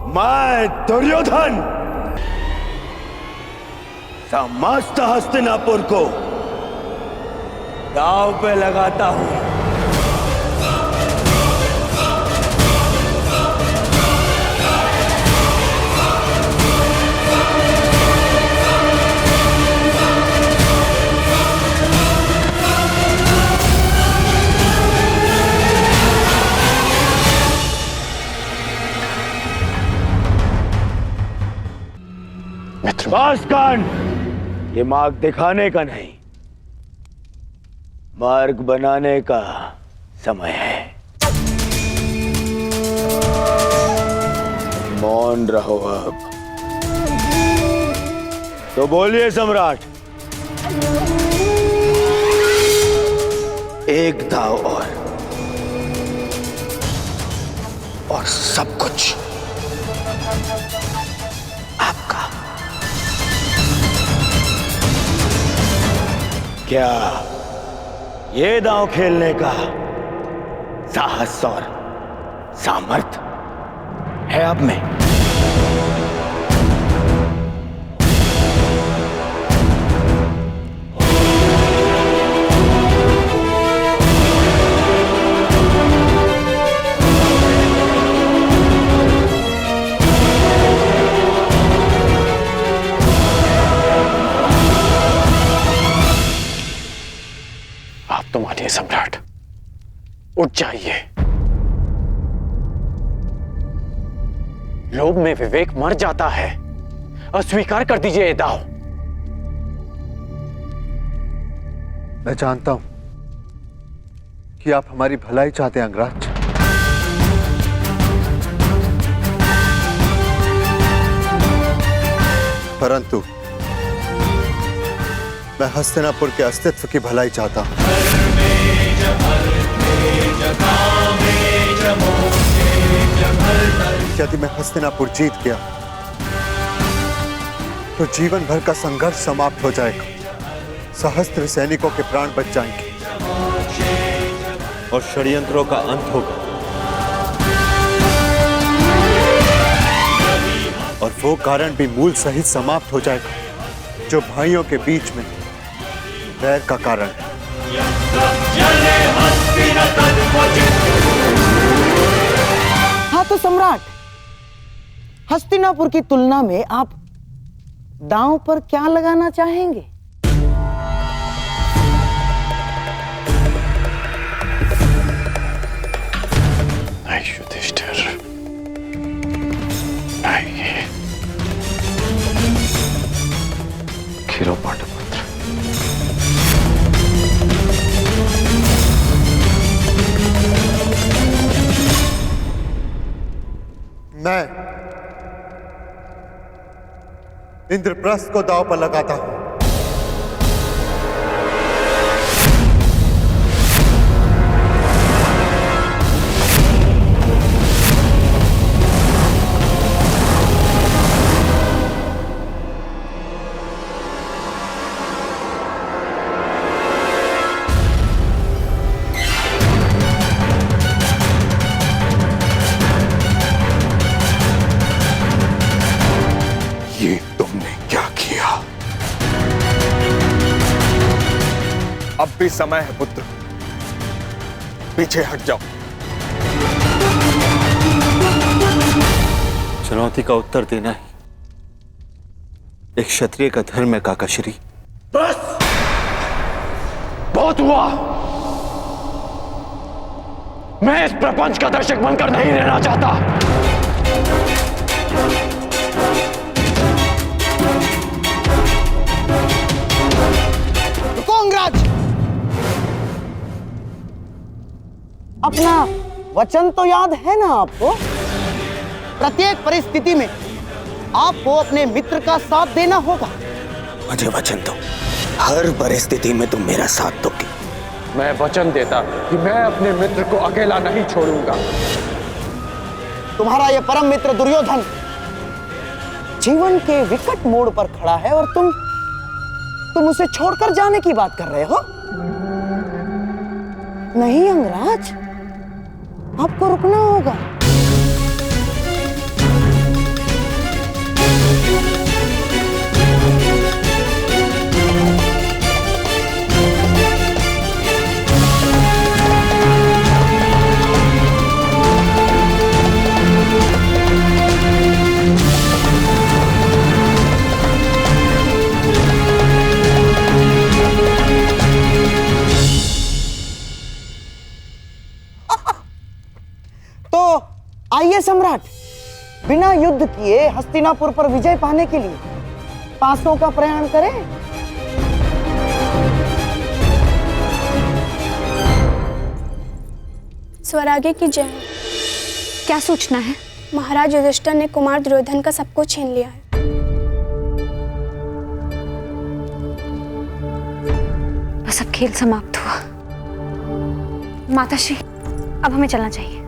मैं दुर्योधन समस्त हस्तिनापुर को दांव पे लगाता हूं। बासकान, ये मार्ग दिखाने का नहीं, मार्ग बनाने का समय है। मौन रहो अब। तो बोलिए सम्राट। एक दाव और सब कुछ आपका। क्या ये दांव खेलने का साहस और सामर्थ्य है आप में? तो मानिए सम्राट, उठ जाइए। लोभ में विवेक मर जाता है। अस्वीकार कर दीजिए ये दाव। मैं जानता हूं कि आप हमारी भलाई चाहते हैं अंगराज, परंतु मैं हस्तिनापुर के अस्तित्व की भलाई चाहता हूं। यदि मैं हस्तिनापुर जीत गया तो जीवन भर का संघर्ष समाप्त हो जाएगा, सहस्त्र सैनिकों के प्राण बच जाएंगे और षड्यंत्रों का अंत होगा। और वो कारण भी मूल सहित समाप्त हो जाएगा जो भाइयों के बीच में वैर का कारण है। हाँ तो सम्राट, हस्तिनापुर की तुलना में आप दांव पर क्या लगाना चाहेंगे? नहीं युधिष्ठिर, नहीं। खीरो पांडुपुत्र, मैं इंद्रप्रस्थ को दांव पर लगाता हूं। ये तुमने क्या किया? अब भी समय है पुत्र, पीछे हट जाओ। चुनौती का उत्तर देना ही एक क्षत्रिय का धर्म है काकाश्री। बस बहुत हुआ। मैं इस प्रपंच का दर्शक बनकर नहीं रहना चाहता। अपना वचन तो याद है ना आपको? प्रत्येक परिस्थिति में आपको अपने मित्र का साथ देना होगा। मुझे वचन दो, हर परिस्थिति में तुम मेरा साथ दोगे। मैं वचन देता कि मैं अपने मित्र को अकेला नहीं छोड़ूंगा। तुम्हारा यह परम मित्र दुर्योधन जीवन के विकट मोड़ पर खड़ा है और तुम उसे छोड़कर जाने की बात कर रहे हो? नहीं अंगराज, आपको रुकना होगा। लीजिए सम्राट, बिना युद्ध किए हस्तिनापुर पर विजय पाने के लिए पासों का प्रयाण करें। स्वराज्य की जय। क्या सूचना है? महाराज युधिष्ठिर ने कुमार दुर्योधन का सब कुछ छीन लिया है। बस अब खेल समाप्त हुआ। माताश्री, अब हमें चलना चाहिए।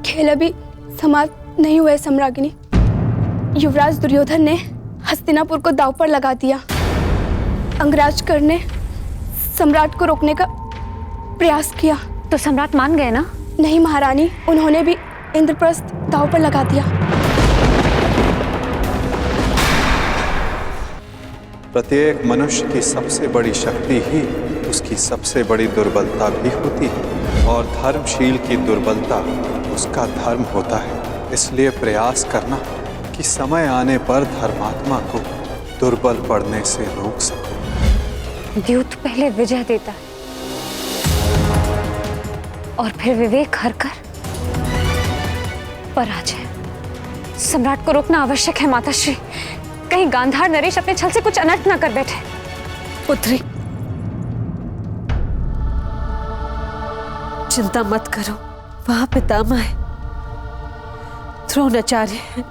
खेल अभी समाप्त नहीं हुए सम्राज्ञी। युवराज दुर्योधन ने हस्तिनापुर को दांव पर लगा दिया। अंगराज कर ने सम्राट को रोकने का प्रयास किया। तो सम्राट मान गए ना? नहीं महारानी, उन्होंने भी इंद्रप्रस्थ दांव पर लगा दिया। प्रत्येक मनुष्य की सबसे बड़ी शक्ति ही उसकी सबसे बड़ी दुर्बलता भी होती है, और धर्मशील की दुर्बलता उसका धर्म होता है। इसलिए प्रयास करना कि समय आने पर धर्मात्मा को दुर्बल पड़ने से रोक सको। द्यूत पहले विजय देता है और फिर विवेक हरकर पराजय। सम्राट को रोकना आवश्यक है माताश्री, कहीं गांधार नरेश अपने छल से कुछ अनर्थ न कर बैठे। पुत्री, चिंता मत करो, वहां पितामह है, द्रोणाचार्य है,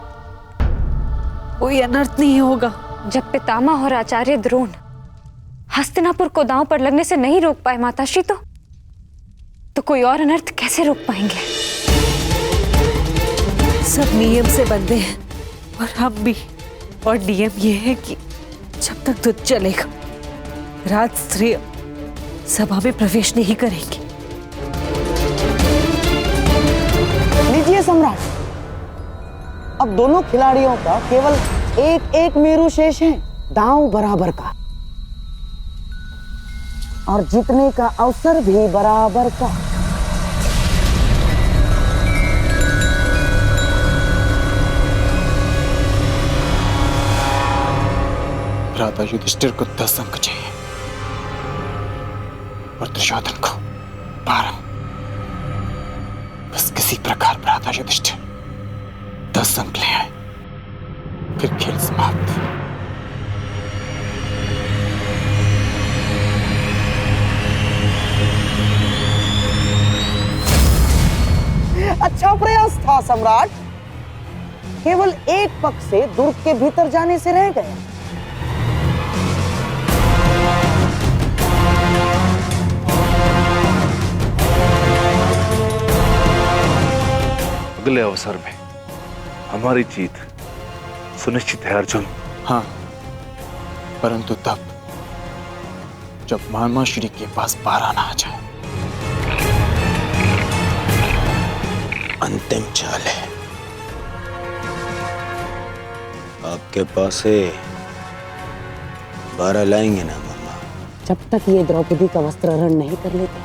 कोई अनर्थ नहीं होगा। जब पितामह और आचार्य द्रोण हस्तिनापुर को दांव पर लगने से नहीं रोक पाए माताश्री, तो कोई और अनर्थ कैसे रोक पाएंगे? सब नियम से बंधे हैं और हम भी। और नियम ये है कि जब तक युद्ध चलेगा राजस्त्री सभा में प्रवेश नहीं करेंगे। लीजिए सम्राट, अब दोनों खिलाड़ियों का केवल एक एक मेरु शेष है, दांव बराबर का, और जीतने का अवसर भी बराबर का। भ्राता युधिष्ठिर को 10 अंक चाहिए और दुर्योधन को 12। बस किसी प्रकार भ्राता युधिष्ठिर 10 अंक ले आए, फिर खेल समाप्त। अच्छा प्रयास था सम्राट, केवल एक पग से दुर्ग के भीतर जाने से रह गया। अगले अवसर में हमारी जीत सुनिश्चित है अर्जुन। हाँ, परंतु तब जब मामाश्री के पास 12 ना आ जाए। अंतिम चाल है, आपके पास से 12 लाएंगे ना मामा? जब तक ये द्रौपदी का वस्त्र हरण नहीं कर लेते,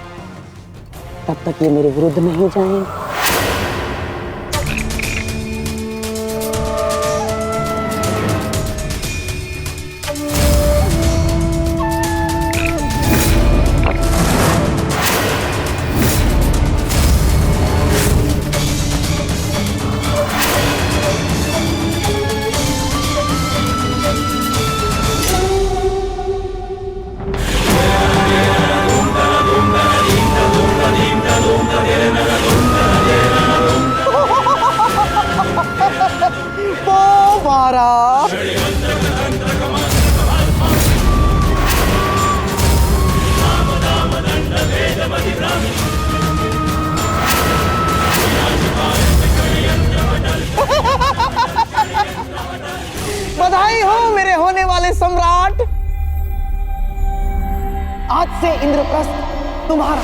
तब तक ये मेरे विरुद्ध नहीं जाएंगे। बधाई हो मेरे होने वाले सम्राट, आज से इंद्रप्रस्थ तुम्हारा।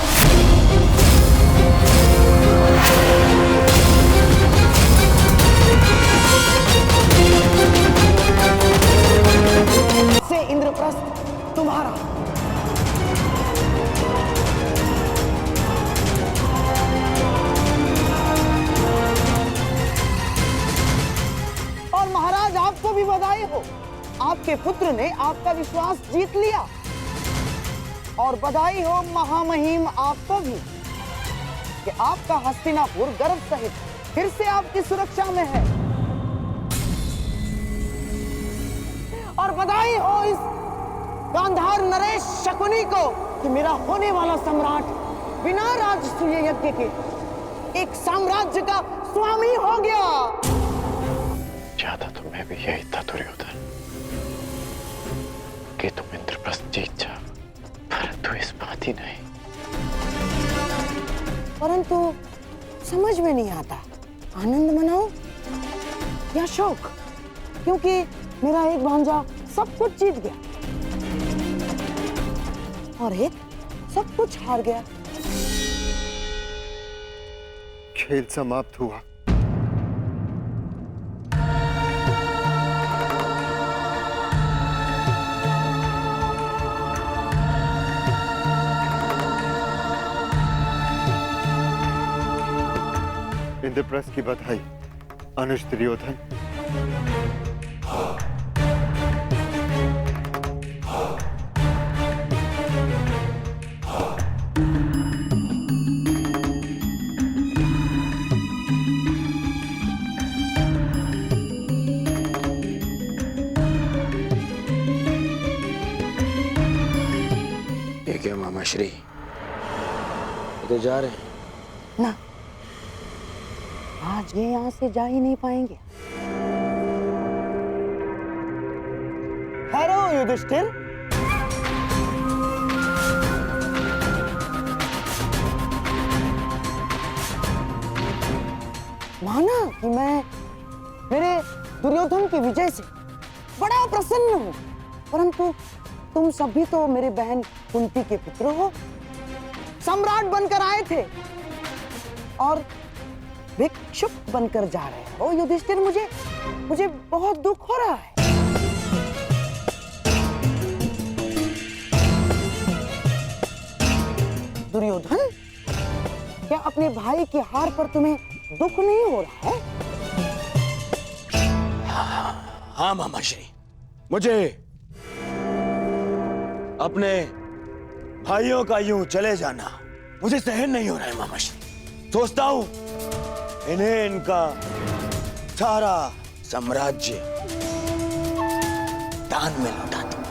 से इंद्रप्रस्थ तुम्हारा। और महाराज आपको भी बधाई हो, आपके पुत्र ने आपका विश्वास जीत लिया। और बधाई हो महामहिम आपको भी कि आपका हस्तिनापुर गर्व सहित फिर से आपकी सुरक्षा में है। और बधाई हो इस गांधार नरेश शकुनी को कि मेरा होने वाला सम्राट बिना राजसूय यज्ञ के एक साम्राज्य का स्वामी हो गया। चाहता तो मैं भी यही था दुर्योधन, कि तुम इंद्रप्रस्थ जीत जाओ, परंतु इस बात ही नहीं। परंतु समझ में नहीं आता, आनंद मनाओ या शोक, क्योंकि मेरा एक भांजा सब कुछ जीत गया और एक सब कुछ हार गया। खेल समाप्त हुआ। इंद्रप्रस्थ की बधाई अनुज दुर्योधन। ये क्या मामा श्री, तो जा रहे हैं ना, आज ये यहाँ से जा ही नहीं पाएंगे। हेलो युधिष्ठिर, माना कि मैं मेरे दुर्योधन की विजय से बड़ा प्रसन्न हूं, परंतु तुम सभी तो मेरी बहन कुंती के पुत्र हो, सम्राट बनकर आए थे और भिक्षुक बनकर जा रहे हो। युधिष्ठिर, मुझे बहुत दुख हो रहा है। दुर्योधन, क्या अपने भाई की हार पर तुम्हें दुख नहीं हो रहा है? हाँ मामा श्री, मुझे अपने भाइयों का यूं चले जाना मुझे सहन नहीं हो रहा है मामा श्री। सोचता हूं इन्हें इनका सारा साम्राज्य दान में लौटा दूं।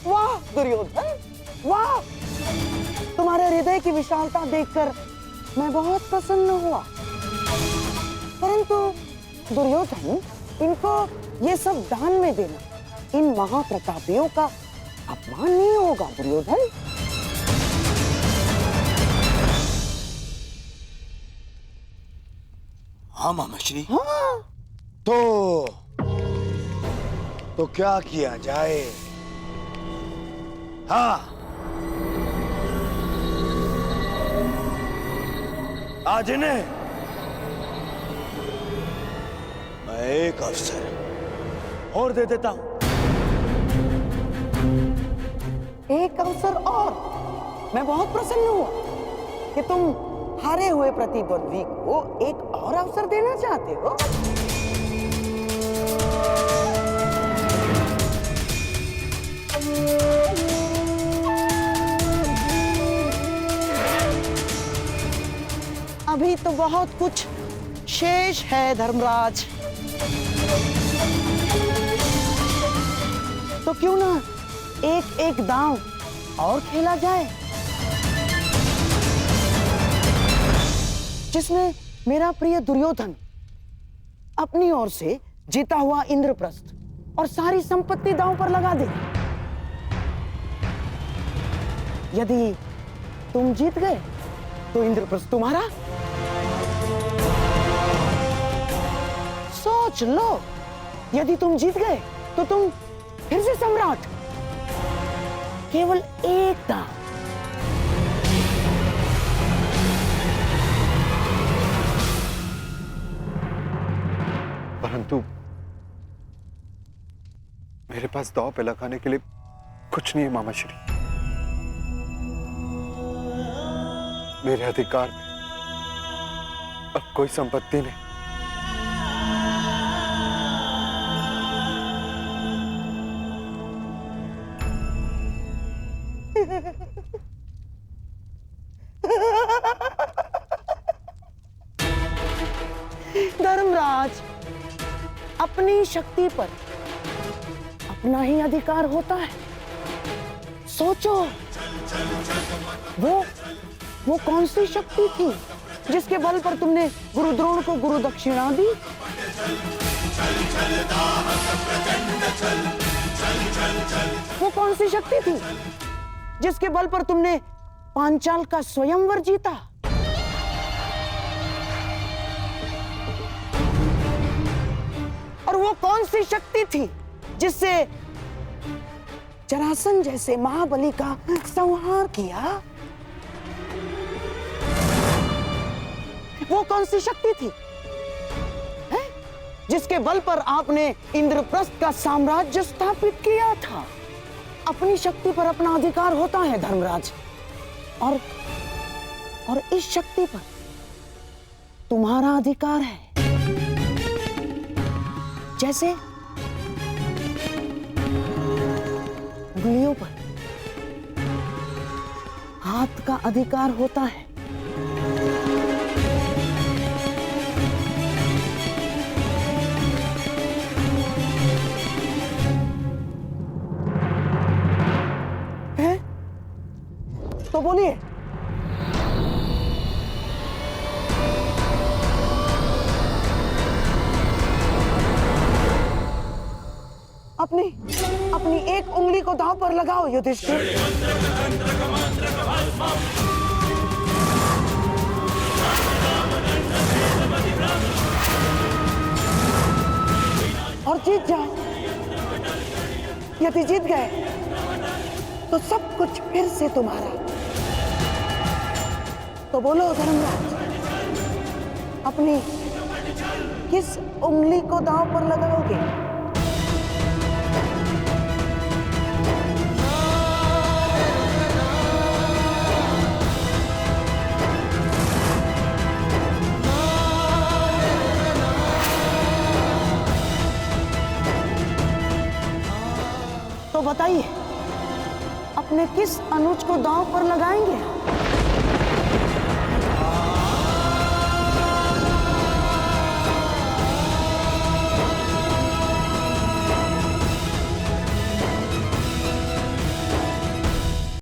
वाह दुर्योधन, वाह! तुम्हारे हृदय की विशालता देखकर मैं बहुत प्रसन्न हुआ। परंतु दुर्योधन, इनको ये सब दान में देना इन महाप्रतापियों का अपमान नहीं होगा दुर्योधन? हाँ मामा श्री। हाँ। तो क्या किया जाए? हाँ, आज इन्हें मैं एक अवसर और दे देता हूं। एक अवसर और? मैं बहुत प्रसन्न हुआ कि तुम हारे हुए प्रतिद्वंद्वी को एक और अवसर देना चाहते हो। अभी तो बहुत कुछ शेष है धर्मराज, तो क्यों ना एक एक दांव और खेला जाए, जिसमें मेरा प्रिय दुर्योधन अपनी ओर से जीता हुआ इंद्रप्रस्थ और सारी संपत्ति दांव पर लगा दे। यदि तुम जीत गए तो इंद्रप्रस्थ तुम्हारा। सोच लो, यदि तुम जीत गए तो तुम फिर से सम्राट। केवल एक दांव। परंतु मेरे पास दांव पे लगाने के लिए कुछ नहीं है मामा श्री। मेरे अधिकार में अब कोई संपत्ति नहीं। धर्मराज, अपनी शक्ति पर अपना ही अधिकार होता है। सोचो, वो कौन सी शक्ति थी जिसके बल पर तुमने गुरु द्रोण को गुरु दक्षिणा दी? वो कौन सी शक्ति थी जिसके बल पर तुमने पांचाल का स्वयंवर जीता? और वो कौन सी शक्ति थी जिससे जरासंध जैसे महाबली का संहार किया? वो कौन सी शक्ति थी जिसके बल पर आपने इंद्रप्रस्थ का साम्राज्य स्थापित किया था? अपनी शक्ति पर अपना अधिकार होता है धर्मराज, और इस शक्ति पर तुम्हारा अधिकार है। जैसे उंगलियों पर हाथ का अधिकार होता है, तो बोलिए। अपनी एक उंगली को दांव पर लगाओ युधिष्ठिर। और जीत जाओ। यदि जीत गए तो सब कुछ फिर से तुम्हारा। तो बोलो धर्मराज, अपनी किस उंगली को दांव पर लगाओगे? तो बताइए, अपने किस अनुज को दांव पर लगाएंगे?